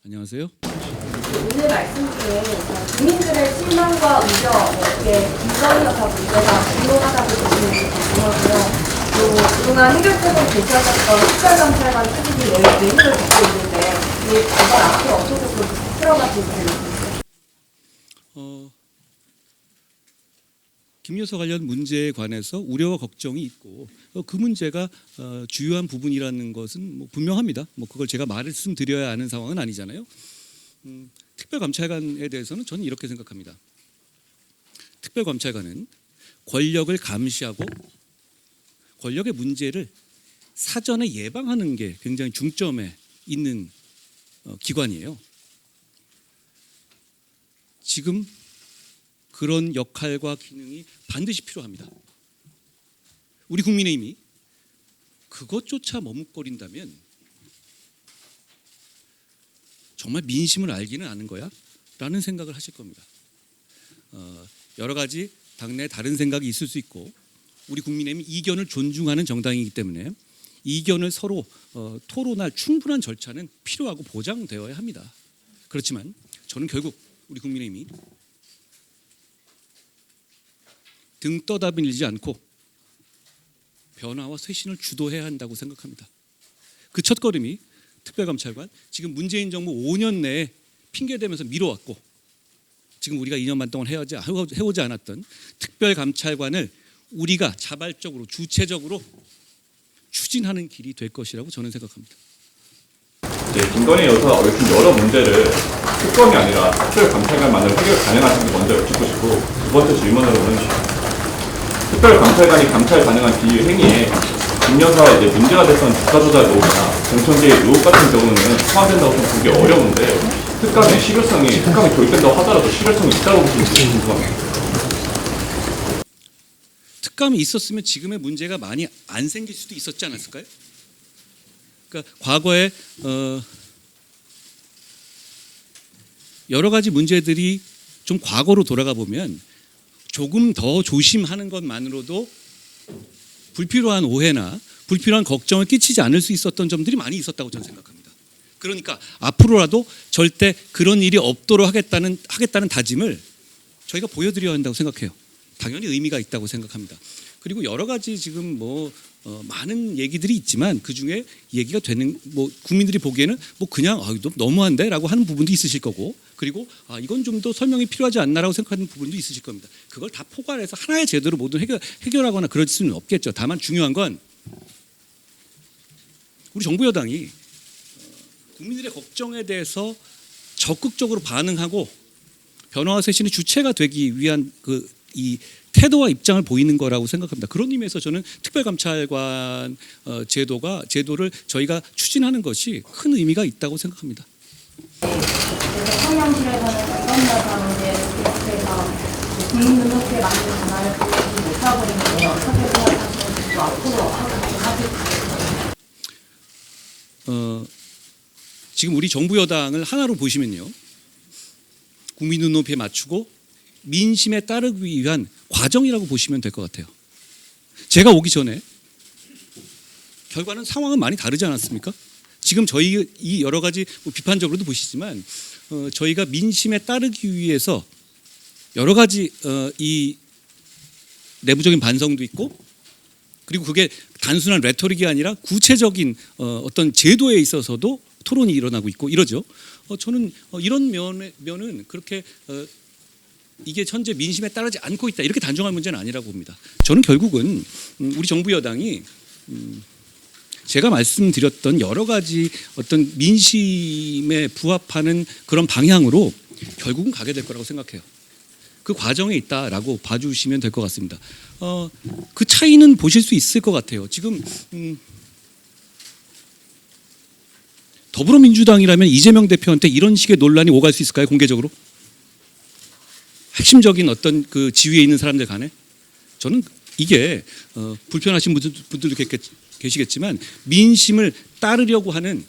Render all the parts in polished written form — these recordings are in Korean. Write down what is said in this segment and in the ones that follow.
안녕하세요. 오늘 말씀 중에 국민들의 실망과 우려, 이게 인권 여사 문제가 중요하다고 보시는지 궁금하고요. 또 그동안 해결책을 제시하셨던 특별감찰관 특위이 외국을 갖고 있는데 이걸 앞으로 어떻게 풀어가실지 말씀주세요. 김여사 관련 문제에 관해서 우려와 걱정이 있고 그 문제가 주요한 부분이라는 것은 뭐 분명합니다. 뭐 그걸 제가 말씀드려야 하는 상황은 아니잖아요. 특별감찰관에 대해서는 저는 이렇게 생각합니다. 특별감찰관은 권력을 감시하고 권력의 문제를 사전에 예방하는 게 굉장히 중점에 있는 기관이에요. 지금 그런 역할과 기능이 반드시 필요합니다. 우리 국민의힘이 그것조차 머뭇거린다면 정말 민심을 알기는 아는 거야? 라는 생각을 하실 겁니다. 여러 가지 당내 다른 생각이 있을 수 있고 우리 국민의힘이 이견을 존중하는 정당이기 때문에 이견을 서로 토론할 충분한 절차는 필요하고 보장되어야 합니다. 그렇지만 저는 결국 우리 국민의힘이 등 떠다밀지 않고 변화와 쇄신을 주도해야 한다고 생각합니다. 그 첫걸음이 특별감찰관, 지금 문재인 정부 5년 내에 핑계대면서 미뤄왔고 지금 우리가 2년 반 동안 해오지 않았던 특별감찰관을 우리가 자발적으로 주체적으로 추진하는 길이 될 것이라고 저는 생각합니다. 김건희 여사 얽힌 여러 문제를 특검이 아니라 특별감찰관만으로 해결 가능한지 먼저 여쭙고 싶고, 두 번째 질문으로는 특별감찰관이 감찰 가능한 비리 행위에 김 여사의 이제 문제가 됐던 주가 조작 의혹이나 공천계의 의혹 같은 경우는 포함된다고 좀 보기 어려운데 특감이 도입된다고 하더라도 실효성이 있다고 보시는지 궁금합니다. 특감이 있었으면 지금의 문제가 많이 안 생길 수도 있었지 않았을까요? 그러니까 과거에 여러 가지 문제들이 좀 과거로 돌아가 보면 조금 더 조심하는 것만으로도 불필요한 오해나 불필요한 걱정을 끼치지 않을 수 있었던 점들이 많이 있었다고 저는 생각합니다. 그러니까 앞으로라도 절대 그런 일이 없도록 하겠다는 다짐을 저희가 보여드려야 한다고 생각해요. 당연히 의미가 있다고 생각합니다. 그리고 여러 가지 지금 많은 얘기들이 있지만 그 중에 얘기가 되는 국민들이 보기에는 그냥 너무한데라고 하는 부분도 있으실 거고, 그리고 이건 좀 더 설명이 필요하지 않나라고 생각하는 부분도 있으실 겁니다. 그걸 다 포괄해서 하나의 제도로 모두 해결하거나 그럴 수는 없겠죠. 다만 중요한 건 우리 정부 여당이 국민들의 걱정에 대해서 적극적으로 반응하고 변화와 쇄신의 주체가 되기 위한 이 태도와 입장을 보이는 거라고 생각합니다. 그런 의미에서 저는 특별감찰관 제도를 저희가 추진하는 것이 큰 의미가 있다고 생각합니다. 대통령실에서는 어떤 여사문제 계속해서 국민 눈높이에 맞는 변화를 보이지 못하고 있는데 어떻게 생각하시는지 앞으로 하실지. 지금 우리 정부 여당을 하나로 보시면요, 국민 눈높이에 맞추고 민심에 따르기 위한 과정이라고 보시면 될 것 같아요. 제가 오기 전에 결과는 상황은 많이 다르지 않았습니까? 지금 저희 이 여러 가지 비판적으로도 보시지만 저희가 민심에 따르기 위해서 여러 가지 이 내부적인 반성도 있고, 그리고 그게 단순한 레토릭이 아니라 구체적인 어떤 제도에 있어서도 토론이 일어나고 있고 이러죠. 저는 이런 면은 그렇게 이게 현재 민심에 따르지 않고 있다 이렇게 단정할 문제는 아니라고 봅니다. 저는 결국은 우리 정부 여당이 제가 말씀드렸던 여러 가지 어떤 민심에 부합하는 그런 방향으로 결국은 가게 될 거라고 생각해요. 그 과정에 있다라고 봐주시면 될 것 같습니다. 그 차이는 보실 수 있을 것 같아요. 지금 더불어민주당이라면 이재명 대표한테 이런 식의 논란이 오갈 수 있을까요? 공개적으로? 핵심적인 어떤 그 지위에 있는 사람들 간에 저는 이게 불편하신 분들도 계시겠지만 민심을 따르려고 하는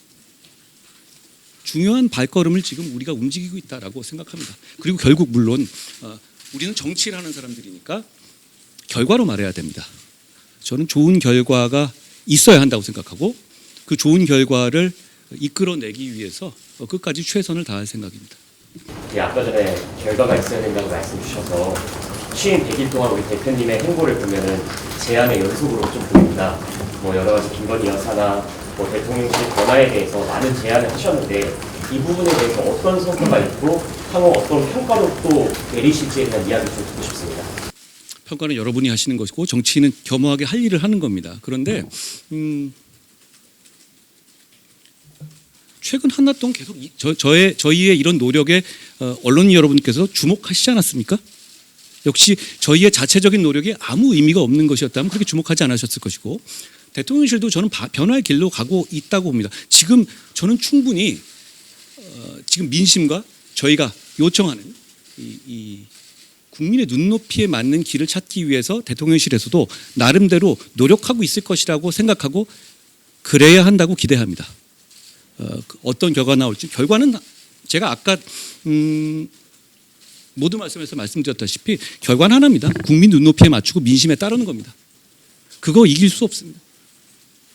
중요한 발걸음을 지금 우리가 움직이고 있다라고 생각합니다. 그리고 결국 물론 우리는 정치를 하는 사람들이니까 결과로 말해야 됩니다. 저는 좋은 결과가 있어야 한다고 생각하고 그 좋은 결과를 이끌어내기 위해서 끝까지 최선을 다할 생각입니다. 예, 아까 전에 결과가 있어야 된다고 말씀 주셔서 취임 100일 동안 우리 대표님의 행보를 보면은 제안의 연속으로 좀 보입니다. 뭐 여러 가지 김건희 여사나 뭐 대통령실 변화에 대해서 많은 제안을 하셨는데 이 부분에 대해서 어떤 성과가 있고 향후 어떤 평가로 또 내리실지에 대한 이야기 좀 듣고 싶습니다. 평가는 여러분이 하시는 것이고 정치인은 겸허하게 할 일을 하는 겁니다. 그런데 최근 한달 동안 계속 저희의 이런 노력에 언론 여러분께서 주목하시지 않았습니까? 역시 저희의 자체적인 노력이 아무 의미가 없는 것이었다면 그렇게 주목하지 않으셨을 것이고 대통령실도 저는 변화의 길로 가고 있다고 봅니다. 지금 저는 충분히 지금 민심과 저희가 요청하는 이 국민의 눈높이에 맞는 길을 찾기 위해서 대통령실에서도 나름대로 노력하고 있을 것이라고 생각하고 그래야 한다고 기대합니다. 어떤 결과가 나올지 결과는 제가 아까 모두 말씀에서 말씀드렸다시피 결과는 하나입니다. 국민 눈높이에 맞추고 민심에 따르는 겁니다. 그거 이길 수 없습니다.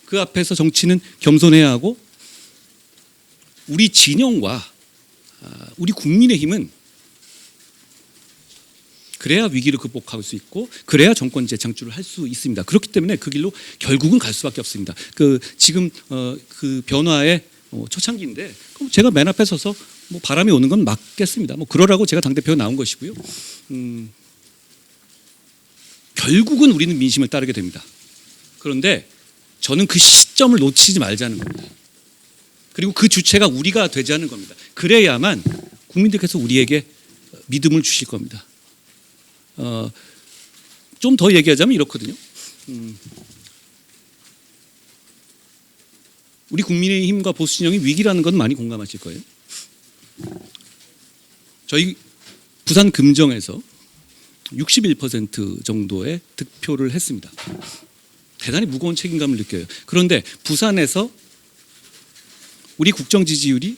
그 앞에서 정치는 겸손해야 하고 우리 진영과 우리 국민의힘은 그래야 위기를 극복할 수 있고 그래야 정권 재창출을 할 수 있습니다. 그렇기 때문에 그 길로 결국은 갈 수밖에 없습니다. 지금 그 변화의 초창기인데 제가 맨 앞에 서서 뭐 바람이 오는 건 맞겠습니다. 뭐 그러라고 제가 당대표가 나온 것이고요. 결국은 우리는 민심을 따르게 됩니다. 그런데 저는 그 시점을 놓치지 말자는 겁니다. 그리고 그 주체가 우리가 되자는 겁니다. 그래야만 국민들께서 우리에게 믿음을 주실 겁니다. 좀 더 얘기하자면 이렇거든요. 우리 국민의힘과 보수진영이 위기라는 건 많이 공감하실 거예요. 저희 부산 금정에서 61% 정도의 득표를 했습니다. 대단히 무거운 책임감을 느껴요. 그런데 부산에서 우리 국정 지지율이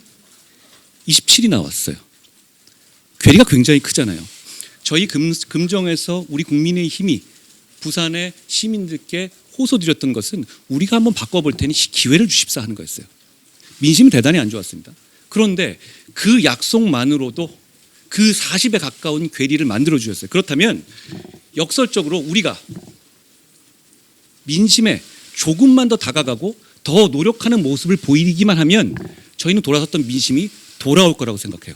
27이 나왔어요. 괴리가 굉장히 크잖아요. 저희 금정에서 우리 국민의힘이 부산의 시민들께 호소드렸던 것은 우리가 한번 바꿔볼 테니 기회를 주십사 하는 거였어요. 민심이 대단히 안 좋았습니다. 그런데 그 약속만으로도 그 40에 가까운 괴리를 만들어 주셨어요. 그렇다면 역설적으로 우리가 민심에 조금만 더 다가가고 더 노력하는 모습을 보이기만 하면 저희는 돌아섰던 민심이 돌아올 거라고 생각해요.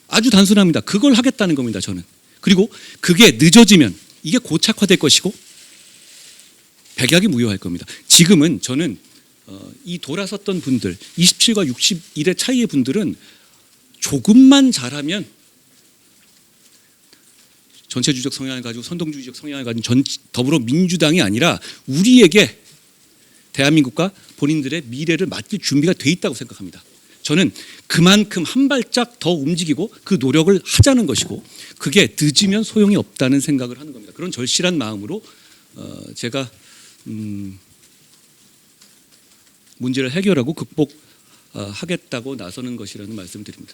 아주 단순합니다. 그걸 하겠다는 겁니다. 저는. 그리고 그게 늦어지면 이게 고착화될 것이고 백약이 무효할 겁니다. 지금은 저는 이 돌아섰던 분들 27과 61의 차이의 분들은 조금만 잘하면 전체주의적 성향을 가지고 선동주의적 성향을 가진 더불어민주당이 아니라 우리에게 대한민국과 본인들의 미래를 맡길 준비가 돼 있다고 생각합니다. 저는 그만큼 한 발짝 더 움직이고 그 노력을 하자는 것이고 그게 늦으면 소용이 없다는 생각을 하는 겁니다. 그런 절실한 마음으로 제가 문제를 해결하고 극복하겠다고 나서는 것이라는 말씀을 드립니다.